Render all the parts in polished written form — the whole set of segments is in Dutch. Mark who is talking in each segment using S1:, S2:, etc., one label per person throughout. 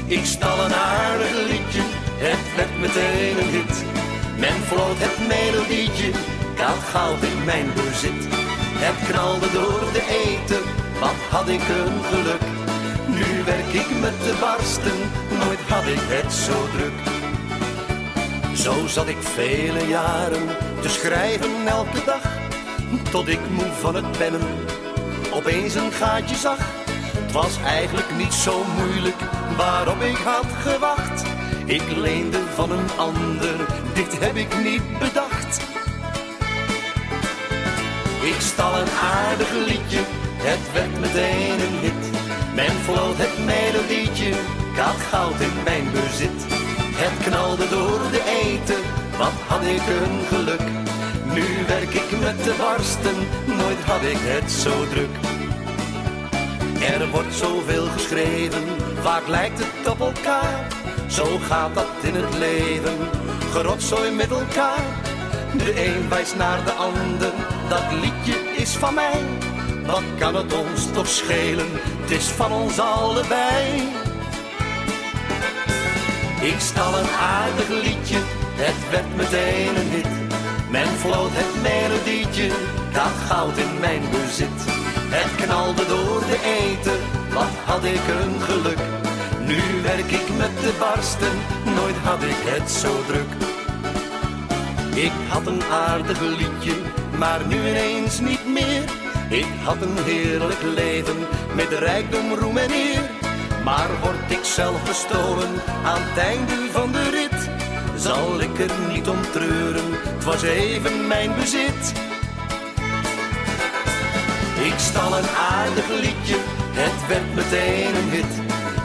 S1: Ik stal een aardig liedje, het werd meteen een hit. Men floot het melodietje, ik had goud in mijn bezit. Het knalde door de eten, wat had ik een geluk. Nu werk ik met te barsten, nooit had ik het zo druk. Zo zat ik vele jaren te schrijven elke dag, tot ik moe van het pennen opeens een gaatje zag. Het was eigenlijk niet zo moeilijk waarop ik had gewacht. Ik leende van een ander, dit heb ik niet bedacht. Ik stal een aardig liedje, het werd meteen een hit. Men floot het melodietje, ik had goud in mijn bezit. Het knalde door de eten, wat had ik een geluk. Nu werk ik met te barsten, nooit had ik het zo druk. Er wordt zoveel geschreven, vaak lijkt het op elkaar. Zo gaat dat in het leven, gerotzooi met elkaar. De een wijst naar de ander, dat liedje is van mij. Wat kan het ons toch schelen, het is van ons allebei. Ik stal een aardig liedje, het werd meteen een hit. Men floot het melodietje, ik had goud in mijn bezit. Het knalde door de eten, wat had ik een geluk. Nu werk ik met de barsten, nooit had ik het zo druk. Ik had een aardig liedje, maar nu ineens niet meer. Ik had een heerlijk leven, met rijkdom, roem en eer. Maar word ik zelf bestolen, aan het einde van de rit, zal ik er niet om treuren, het was even mijn bezit. Ik stal een aardig liedje, het werd meteen een hit.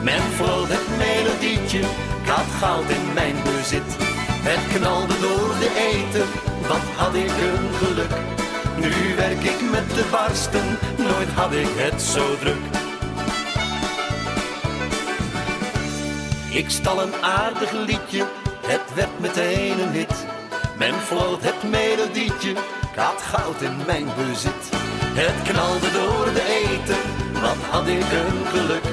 S1: Men floot het melodietje, ik had goud in mijn bezit. Het knalde door de eten, wat had ik een geluk. Nu werk ik met de barsten, nooit had ik het zo druk. Ik stal een aardig liedje, het werd meteen een hit. Men floot het melodietje, ik had goud in mijn bezit. Het knalde door de eten, wat had ik een geluk.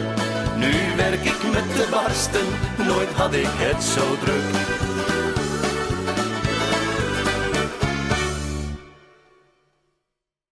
S1: Nu werk ik met de barsten, nooit had ik het zo druk.